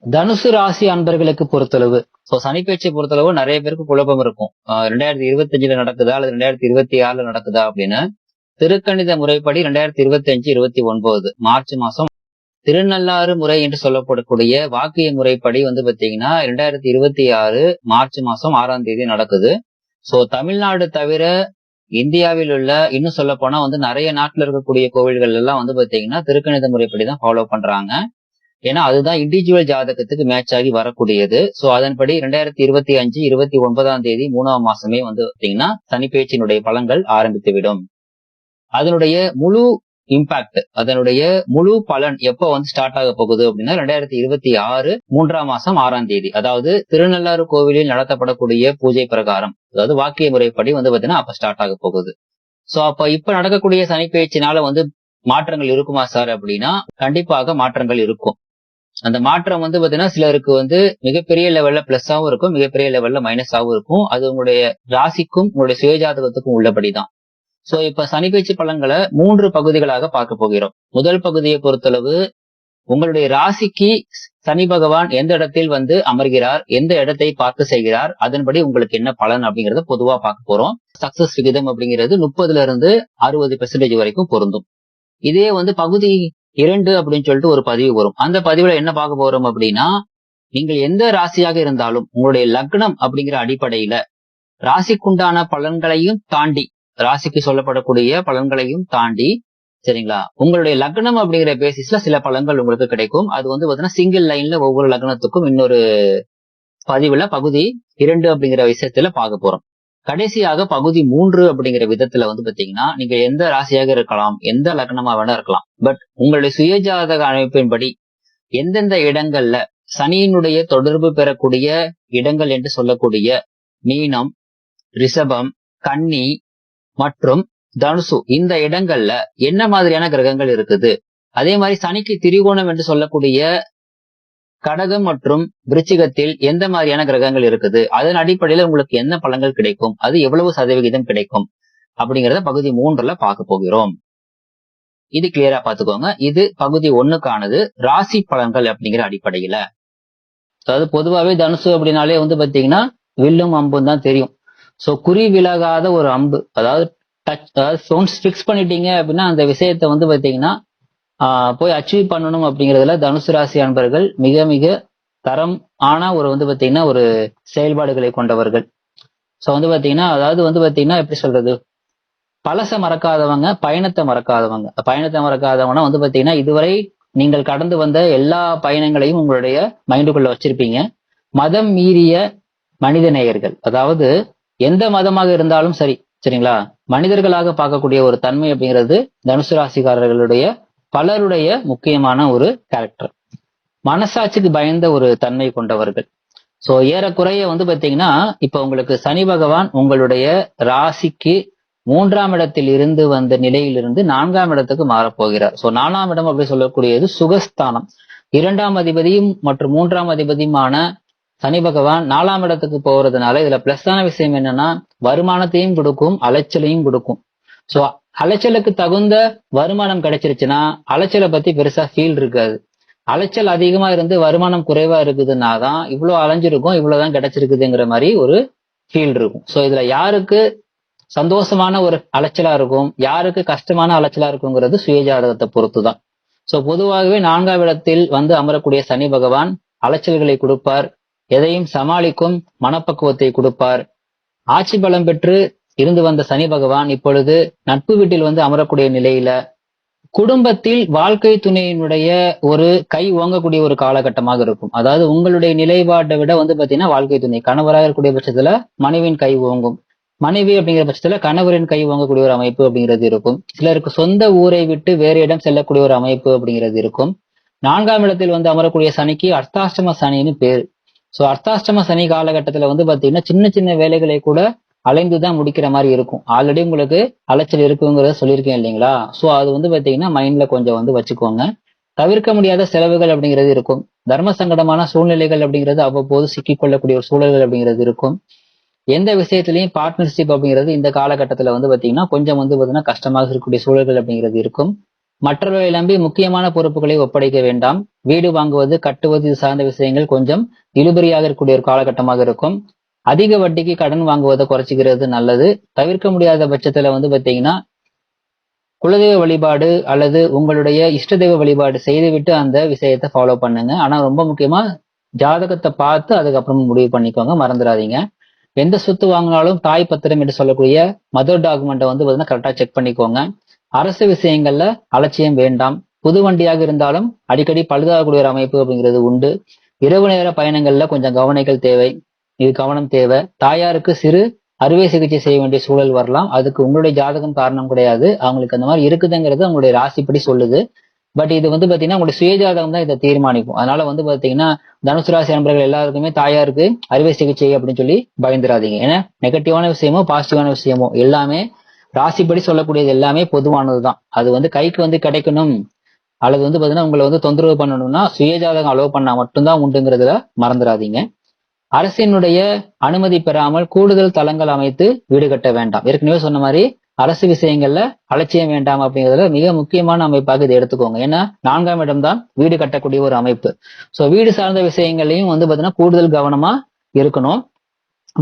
தனுசு ராசி அன்பர்களுக்கு பொறுத்தளவு, சனிப்பெயர்ச்சியை பொறுத்தளவு நிறைய பேருக்கு குழப்பம் இருக்கும். 2025 நடக்குதா அல்லது 2026 நடக்குதா அப்படின்னு. திருக்கணித முறைப்படி 2025, 29 மார்ச் மாசம் திருநள்ளாறு முறை என்று சொல்லப்படக்கூடிய வாக்கிய முறைப்படி பாத்தீங்கன்னா 2026 மார்ச் மாசம் 6ஆம் தேதி நடக்குது. தமிழ்நாடு தவிர இந்தியாவில் உள்ள இன்னும் சொல்ல போனா நிறைய நாட்டுல இருக்கக்கூடிய கோவில்கள் எல்லாம் பாத்தீங்கன்னா திருக்கணித முறைப்படிதான் ஃபாலோ பண்றாங்க. ஏன்னா அதுதான் இண்டிவிஜுவல் ஜாதகத்துக்கு மேட்ச் ஆகி வரக்கூடியது. அதன்படி 2025, 29ஆம் தேதி 3ஆம் மாசமே பாத்தீங்கன்னா சனிப்பெயர்ச்சியினுடைய பலன்கள் ஆரம்பித்துவிடும். அதனுடைய முழு இம்பாக்ட், அதனுடைய முழு பலன் எப்ப ஸ்டார்ட் ஆக போகுது அப்படின்னா 2026 3ஆம் மாசம் 6ஆம் தேதி, அதாவது திருநள்ளாறு கோவிலில் நடத்தப்படக்கூடிய பூஜை பிரகாரம், அதாவது வாக்கிய முறைப்படி பாத்தீங்கன்னா அப்ப ஸ்டார்ட் ஆக போகுது. அப்ப இப்ப நடக்கக்கூடிய சனிப்பெயர்ச்சினால மாற்றங்கள் இருக்குமா சார் அப்படின்னா கண்டிப்பாக மாற்றங்கள் இருக்கும். அந்த மாற்றம் பாத்தீங்கன்னா சிலருக்கு மிகப்பெரிய லெவல்ல பிளஸ்ஸாவும் இருக்கும், மிகப்பெரிய லெவல்ல மைனஸாவும் இருக்கும். அது உங்களுடைய ராசிக்கும் உங்களுடைய சுயஜாதகத்துக்கும் உள்ளபடிதான். இப்ப சனிப்பெயர்ச்சி பலன்களை 3 பகுதிகளாக பார்க்க போகிறோம். முதல் பகுதியை பொறுத்தளவு உங்களுடைய ராசிக்கு சனி பகவான் எந்த இடத்தில் அமர்கிறார், எந்த இடத்தை பார்த்து செய்கிறார், அதன்படி உங்களுக்கு என்ன பலன் அப்படிங்கறத பொதுவா பார்க்க போறோம். சக்சஸ் விகிதம் அப்படிங்கிறது 30ல இருந்து 60% வரைக்கும் பொருந்தும். இதே பகுதி 2 அப்படின்னு சொல்லிட்டு ஒரு பதிவு வரும். அந்த பதிவுல என்ன பார்க்க போறோம் அப்படின்னா, நீங்கள் எந்த ராசியாக இருந்தாலும் உங்களுடைய லக்னம் அப்படிங்கிற அடிப்படையில ராசிக்குண்டான பலன்களையும் தாண்டி, ராசிக்கு சொல்லப்படக்கூடிய பலன்களையும் தாண்டி, சரிங்களா, உங்களுடைய லக்னம் அப்படிங்கிற பேசிஸ்ல சில பலன்கள் உங்களுக்கு கிடைக்கும். அது பாத்தீங்கன்னா சிங்கிள் லைன்ல ஒவ்வொரு லக்னத்துக்கும் இன்னொரு பதிவுல பகுதி 2 அப்படிங்கிற விஷயத்துல பார்க்க போறோம். கடைசியாக பகுதி 3 அப்படிங்கிற விதத்துல பாத்தீங்கன்னா நீங்க எந்த ராசியாக இருக்கலாம், எந்த லக்னமா வேணா இருக்கலாம், பட் உங்களுடைய சுயஜாதக அமைப்பின்படி எந்தெந்த இடங்கள்ல சனியினுடைய தொடர்பு பெறக்கூடிய இடங்கள் என்று சொல்லக்கூடிய மீனம், ரிஷபம், கன்னி மற்றும் தனுசு, இந்த இடங்கள்ல என்ன மாதிரியான கிரகங்கள் இருக்குது, அதே மாதிரி சனிக்கு திரிகோணம் என்று சொல்லக்கூடிய கடகம் மற்றும் விருச்சிகத்தில் எந்த மாதிரியான கிரகங்கள் இருக்குது, அதன் அடிப்படையில உங்களுக்கு என்ன பலன்கள் கிடைக்கும், அது எவ்வளவு சதவிகிதம் கிடைக்கும் அப்படிங்கறத பகுதி 3ல பார்க்க போகிறோம். இது கிளியரா பாத்துக்கோங்க. இது பகுதி 1க்கானது ராசி பலன்கள் அப்படிங்கிற அடிப்படையில. அதாவது பொதுவாவே தனுசு அப்படின்னாலே பாத்தீங்கன்னா வில்லும் அம்பும் தான் தெரியும். குறி விலகாத ஒரு அம்பு, அதாவது ஃபிக்ஸ் பண்ணிட்டீங்க அப்படின்னா அந்த விஷயத்த பாத்தீங்கன்னா போய் அச்சீவ் பண்ணணும் அப்படிங்கிறதுல தனுசு ராசி அன்பர்கள் மிக மிக தரம் ஆன ஒரு பாத்தீங்கன்னா ஒரு செயல்பாடுகளை கொண்டவர்கள். பாத்தீங்கன்னா அதாவது பாத்தீங்கன்னா எப்படி சொல்றது, பழச மறக்காதவங்க, பயணத்தை மறக்காதவங்க. பயணத்தை மறக்காதவங்கன்னா பாத்தீங்கன்னா இதுவரை நீங்கள் கடந்து வந்த எல்லா பயணங்களையும் உங்களுடைய மைண்டுக்குள்ள வச்சிருப்பீங்க. மதம் மீறிய மனித நேயர்கள், அதாவது எந்த மதமாக இருந்தாலும் சரி, சரிங்களா, மனிதர்களாக பார்க்கக்கூடிய ஒரு தன்மை அப்படிங்கிறது தனுசு ராசிக்காரர்களுடைய பலருடைய முக்கியமான ஒரு கேரக்டர். மனசாட்சிக்கு பயந்த ஒரு தன்மை கொண்டவர்கள். ஏறக்குறைய பாத்தீங்கன்னா இப்ப உங்களுக்கு சனி பகவான் உங்களுடைய ராசிக்கு 3ஆம் இடத்தில் இருந்து வந்த நிலையிலிருந்து 4ஆம் இடத்துக்கு மாறப்போகிறார். 4ஆம் இடம் அப்படி சொல்லக்கூடியது சுகஸ்தானம். 2ஆம் அதிபதியும் மற்றும் 3ஆம் அதிபதியுமான சனி பகவான் 4ஆம் இடத்துக்கு போறதுனால இதுல பிளஸ்ஸான விஷயம் என்னன்னா வருமானத்தையும் கொடுக்கும், அலைச்சலையும் கொடுக்கும். அலைச்சலுக்கு தகுந்த வருமானம் கிடைச்சிருச்சுன்னா அலைச்சலை பத்தி பெருசா ஃபீல் இருக்காது. அலைச்சல் அதிகமா இருந்து வருமானம் குறைவா இருக்குதுன்னா தான் இவ்வளவு அலைஞ்சிருக்கும், இவ்வளவுதான் கிடைச்சிருக்குதுங்கிற மாதிரி ஒரு ஃபீல் இருக்கும். இதுல யாருக்கு சந்தோஷமான ஒரு அலைச்சலா இருக்கும், யாருக்கு கஷ்டமான அலைச்சலா இருக்குங்கிறது சுயஜாதகத்தை பொறுத்துதான். பொதுவாகவே 4ஆம் இடத்தில் அமரக்கூடிய சனி பகவான் அலைச்சல்களை கொடுப்பார், எதையும் சமாளிக்கும் மனப்பக்குவத்தை கொடுப்பார். ஆட்சி பலம் பெற்று இருந்து வந்த சனி பகவான் இப்பொழுது நட்பு வீட்டில் அமரக்கூடிய நிலையில குடும்பத்தில் வாழ்க்கை துணையினுடைய ஒரு கை ஓங்கக்கூடிய ஒரு காலகட்டமாக இருக்கும். அதாவது உங்களுடைய நிலைப்பாட்டை விட பாத்தீங்கன்னா வாழ்க்கை துணை கணவராக இருக்கக்கூடிய பட்சத்துல மனைவியின் கை ஓங்கும், மனைவி அப்படிங்கிற பட்சத்துல கணவரின் கை வாங்கக்கூடிய ஒரு அமைப்பு அப்படிங்கிறது இருக்கும். சிலருக்கு சொந்த ஊரை விட்டு வேறு இடம் செல்லக்கூடிய ஒரு அமைப்பு அப்படிங்கிறது இருக்கும். 4ஆம் இடத்தில் அமரக்கூடிய சனிக்கு அர்த்தாஷ்டம சனின்னு பேரு. அர்த்தாஷ்டம சனி காலகட்டத்துல பாத்தீங்கன்னா சின்ன சின்ன வேலைகளை கூட அலைந்துதான் முடிக்கிற மாதிரி இருக்கும். ஆல்ரெடி உங்களுக்கு அலைச்சல் இருக்குங்கிறத சொல்லியிருக்கேன் இல்லைங்களா. அது பாத்தீங்கன்னா மைண்ட்ல கொஞ்சம் வச்சுக்கோங்க. தவிர்க்க முடியாத செலவுகள் அப்படிங்கிறது இருக்கும். தர்ம சங்கடமான சூழ்நிலைகள் அப்படிங்கிறது அவ்வப்போது சிக்கிக்கொள்ளக்கூடிய ஒரு சூழல்கள் அப்படிங்கிறது இருக்கும். எந்த விஷயத்திலையும் பார்ட்னர்ஷிப் அப்படிங்கிறது இந்த காலகட்டத்துல பாத்தீங்கன்னா கொஞ்சம் பாத்தீங்கன்னா கஷ்டமாக இருக்கக்கூடிய சூழல்கள் அப்படிங்கிறது இருக்கும். மற்றவர்களை நம்பி முக்கியமான பொறுப்புகளை ஒப்படைக்க வேண்டாம். வீடு வாங்குவது, கட்டுவது இது சார்ந்த விஷயங்கள் கொஞ்சம் இழுபறியாக இருக்கக்கூடிய ஒரு காலகட்டமாக இருக்கும். அதிக வட்டிக்கு கடன் வாங்குவதை குறைச்சிக்கிறது நல்லது. தவிர்க்க முடியாத பட்சத்துல பாத்தீங்கன்னா குலதெய்வ வழிபாடு அல்லது உங்களுடைய இஷ்ட தெய்வ வழிபாடு செய்துவிட்டு அந்த விஷயத்தை ஃபாலோ பண்ணுங்க. ஆனா ரொம்ப முக்கியமா ஜாதகத்தை பார்த்து அதுக்கப்புறம் முடிவு பண்ணிக்கோங்க, மறந்துடாதீங்க. எந்த சொத்து வாங்கினாலும் தாய் பத்திரம் என்று சொல்லக்கூடிய மதர் டாக்குமெண்ட்டை பாத்தீங்கன்னா கரெக்டா செக் பண்ணிக்கோங்க. அரசு விஷயங்கள்ல அலட்சியம் வேண்டாம். புது வண்டியாக இருந்தாலும் அடிக்கடி பழுதாகக்கூடிய ஒரு அமைப்பு அப்படிங்கிறது உண்டு. இரவு நேர பயணங்கள்ல கொஞ்சம் கவனம் தேவை. தாயாருக்கு சிறு அறுவை சிகிச்சை செய்ய வேண்டிய சூழல் வரலாம். அதுக்கு உங்களுடைய ஜாதகம் காரணம் கிடையாது. அவங்களுக்கு அந்த மாதிரி இருக்குதுங்கிறது அவங்களுடைய ராசிப்படி சொல்லுது. பட் இது பாத்தீங்கன்னா உங்களுடைய சுயஜாதகம் தான் இதை தீர்மானிக்கும். அதனால பாத்தீங்கன்னா தனுசு ராசி நண்பர்கள் எல்லாருக்குமே தாயாருக்கு அறுவை சிகிச்சை அப்படின்னு சொல்லி பயந்துராதீங்க. ஏன்னா நெகட்டிவான விஷயமோ பாசிட்டிவான விஷயமோ எல்லாமே ராசிப்படி சொல்லக்கூடியது எல்லாமே பொதுவானதுதான். அது கைக்கு கிடைக்கணும் அல்லது பாத்தீங்கன்னா உங்களை தொந்தரவு பண்ணணும்னா சுயஜாதகம் அலோவ் பண்ணா மட்டும்தான் உண்டுங்கிறதுல மறந்துடாதீங்க. அரசினுடைய அனுமதி பெறாமல் கூடுதல் தளங்கள் அமைத்து வீடு கட்ட வேண்டாம். ஏற்கனவே சொன்ன மாதிரி அரசு விஷயங்கள்ல அலட்சியம் வேண்டாம் அப்படிங்கிறதுல மிக முக்கியமான அமைப்பாக இதை எடுத்துக்கோங்க. ஏன்னா 4ஆம் இடம் தான் வீடு கட்டக்கூடிய ஒரு அமைப்பு. சோ வீடு சார்ந்த விஷயங்களையும் பாத்தீங்கன்னா கூடுதல் கவனமா இருக்கணும்.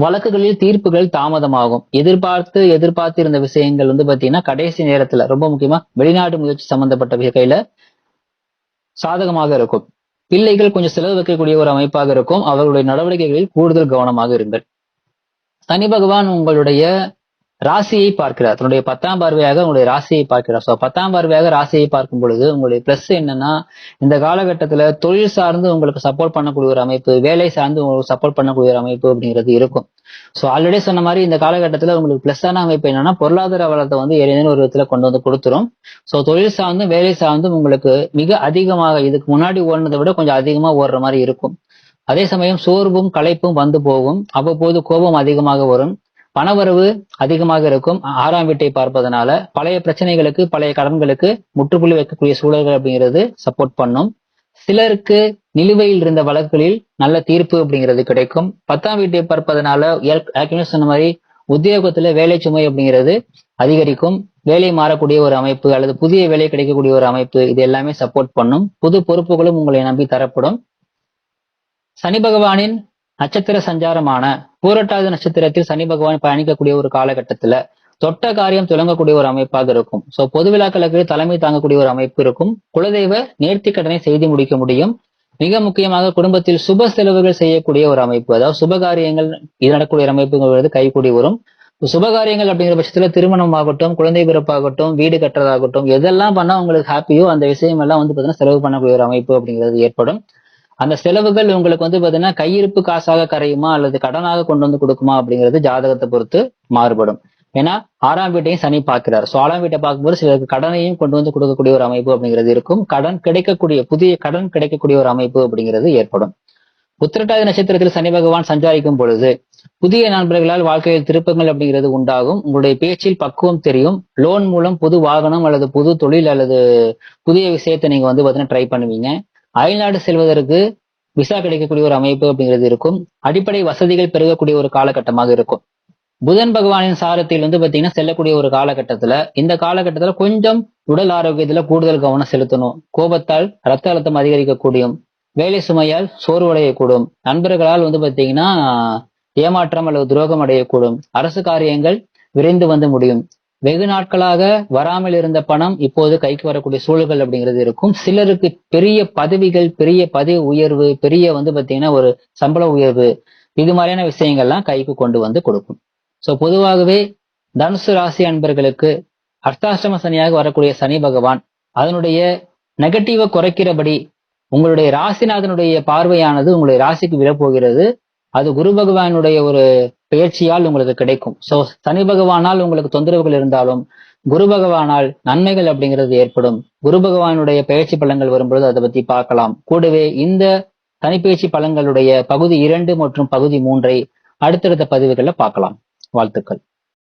வழக்குகளில் தீர்ப்புகள் தாமதமாகும். எதிர்பார்த்து இருந்த விஷயங்கள் பாத்தீங்கன்னா கடைசி நேரத்துல ரொம்ப முக்கியமா வெளிநாட்டு முயற்சி சம்பந்தப்பட்ட வகையில சாதகமாக இருக்கும். பிள்ளைகள் கொஞ்சம் செலவு வைக்கக்கூடிய ஒரு அமைப்பாக இருக்கும். அவர்களுடைய நடவடிக்கைகளில் கூடுதல் கவனமாக இருங்கள். சனி பகவான் உங்களுடைய ராசியை பார்க்கிறார். தன்னுடைய 10ஆம் பார்வையாக உங்களுடைய ராசியை பார்க்கிறார். சோ 10ஆம் பார்வையாக ராசியை பார்க்கும் பொழுது உங்களுடைய பிளஸ் என்னன்னா இந்த காலகட்டத்துல தொழில் சார்ந்து உங்களுக்கு சப்போர்ட் பண்ணக்கூடிய ஒரு அமைப்பு, வேலை சார்ந்து உங்களுக்கு சப்போர்ட் பண்ணக்கூடிய ஒரு அமைப்பு அப்படிங்கிறது இருக்கும். சோ ஆல்ரெடி சொன்ன மாதிரி இந்த காலகட்டத்துல உங்களுக்கு பிளஸ்ஸான அமைப்பு என்னன்னா பொருளாதார வளத்தை ஏதேனும் ஒரு விதத்துல கொண்டு கொடுத்துரும். சோ தொழில் சார்ந்தும் வேலை சார்ந்தும் உங்களுக்கு மிக அதிகமாக இதுக்கு முன்னாடி ஓடுனதை விட கொஞ்சம் அதிகமா ஓடுற மாதிரி இருக்கும். அதே சமயம் சோர்வும் களைப்பும் போகும். அவ்வப்போது கோபம் அதிகமாக வரும். பணவரவு அதிகமாக இருக்கும். 6ஆம் வீட்டை பார்ப்பதனால பழைய பிரச்சனைகளுக்கு பழைய கடன்களுக்கு முற்றுப்புள்ளி வைக்கக்கூடிய சூழல்கள் அப்படிங்கிறது சப்போர்ட் பண்ணும். சிலருக்கு நிலுவையில் இருந்த வழக்குகளில் நல்ல தீர்ப்பு அப்படிங்கிறது கிடைக்கும். 10ஆம் வீட்டை பார்ப்பதனால ஏற்கனவே சொன்ன மாதிரி உத்தியோகத்துல வேலை சுமை அப்படிங்கிறது அதிகரிக்கும். வேலை மாறக்கூடிய ஒரு அமைப்பு அல்லது புதிய வேலை கிடைக்கக்கூடிய ஒரு அமைப்பு இது எல்லாமே சப்போர்ட் பண்ணும். புது பொறுப்புகளும் உங்களை நம்பி தரப்படும். சனி பகவானின் நட்சத்திர சஞ்சாரமான பூரட்டாதி நட்சத்திரத்தில் சனி பகவான் பயணிக்கக்கூடிய ஒரு காலகட்டத்துல தொட்ட காரியம் துலங்கக்கூடிய ஒரு அமைப்பாக இருக்கும். சோ பொது விழாக்களுக்கு தலைமை தாங்கக்கூடிய ஒரு அமைப்பு இருக்கும். குலதெய்வ நேர்த்தி கடனை செய்து முடிக்க முடியும். மிக முக்கியமாக குடும்பத்தில் சுப செலவுகள் செய்யக்கூடிய ஒரு அமைப்பு, அதாவது சுபகாரியங்கள் இது நடக்கக்கூடிய அமைப்புங்கிறது கைகூடி வரும். சுபகாரியங்கள் அப்படிங்கிற பட்சத்துல திருமணம் ஆகட்டும், குழந்தை பிறப்பாகட்டும், வீடு கட்டுறதாகட்டும், எதெல்லாம் பண்ணா உங்களுக்கு ஹாப்பியோ அந்த விஷயம் எல்லாம் பாத்தீங்கன்னா செலவு பண்ணக்கூடிய ஒரு அமைப்பு அப்படிங்கிறது ஏற்படும். அந்த செலவுகள் உங்களுக்கு பாத்தீங்கன்னா கையிருப்பு காசாக கரையுமா அல்லது கடனாக கொண்டு கொடுக்குமா அப்படிங்கிறது ஜாதகத்தை பொறுத்து மாறுபடும். ஏன்னா 6ஆம் வீட்டையும் சனி பார்க்கிறார். சோ 6ஆம் வீட்டை பார்க்கும்போது சிலருக்கு கடனையும் கொண்டு கொடுக்கக்கூடிய ஒரு அமைப்பு அப்படிங்கிறது இருக்கும். புதிய கடன் கிடைக்கக்கூடிய ஒரு அமைப்பு அப்படிங்கிறது ஏற்படும். உத்திரட்டாதி நட்சத்திரத்தில் சனி பகவான் சஞ்சாரிக்கும் பொழுது புதிய நண்பர்களால் வாழ்க்கையில் திருப்பங்கள் அப்படிங்கிறது உண்டாகும். உங்களுடைய பேச்சில் பக்குவம் தெரியும். லோன் மூலம் புது வாகனம் அல்லது புது தொழில் அல்லது புதிய விஷயத்தை நீங்க பாத்தீங்கன்னா ட்ரை பண்ணுவீங்க. அயல்நாடு செல்வதற்கு விசா கிடைக்கக்கூடிய ஒரு அமைப்பு அப்படிங்கிறது இருக்கும். அடிப்படை வசதிகள் பெருகக்கூடிய ஒரு காலகட்டமாக இருக்கும். புதன் பகவானின் சாரத்தில் பாத்தீங்கன்னா செல்லக்கூடிய ஒரு காலகட்டத்துல இந்த காலகட்டத்துல கொஞ்சம் உடல் ஆரோக்கியத்துல கூடுதல் கவனம் செலுத்தணும். கோபத்தால் ரத்த அழுத்தம் அதிகரிக்கக்கூடியும். வேலை சுமையால் சோர்வடையக்கூடும். நண்பர்களால் பாத்தீங்கன்னா ஏமாற்றம் அல்லது துரோகம் அடையக்கூடும். அரசு காரியங்கள் விரைந்து முடியும். வெகு நாட்களாக வராமல் இருந்த பணம் இப்போது கைக்கு வரக்கூடிய சூழல்கள் அப்படிங்கிறது இருக்கும். சிலருக்கு பெரிய பதவிகள், பெரிய பதவி உயர்வு, பெரிய பாத்தீங்கன்னா ஒரு சம்பள உயர்வு, இது மாதிரியான விஷயங்கள்லாம் கைக்கு கொண்டு கொடுக்கும். சோ பொதுவாகவே தனுசு ராசி அன்பர்களுக்கு அர்த்தாஷ்டம சனியாக வரக்கூடிய சனி பகவான் அதனுடைய நெகட்டிவ குறைக்கிறபடி உங்களுடைய ராசிநாதனுடைய பார்வையானது உங்களுடைய ராசிக்கு விழப்போகிறது. அது குரு பகவானுடைய ஒரு பெயர்ச்சியால் உங்களுக்கு கிடைக்கும். சோ சனி பகவானால் உங்களுக்கு தொந்தரவுகள் இருந்தாலும் குரு பகவானால் நன்மைகள் அப்படிங்கிறது ஏற்படும். குரு பகவானுடைய பெயர்ச்சி பலன்கள் வரும்பொழுது அதை பத்தி பார்க்கலாம். கூடவே இந்த தனிப்பயிற்சி பலன்களுடைய பகுதி 2 மற்றும் பகுதி 3 அடுத்தடுத்த பதிவுகள்ல பார்க்கலாம். வாழ்த்துக்கள்.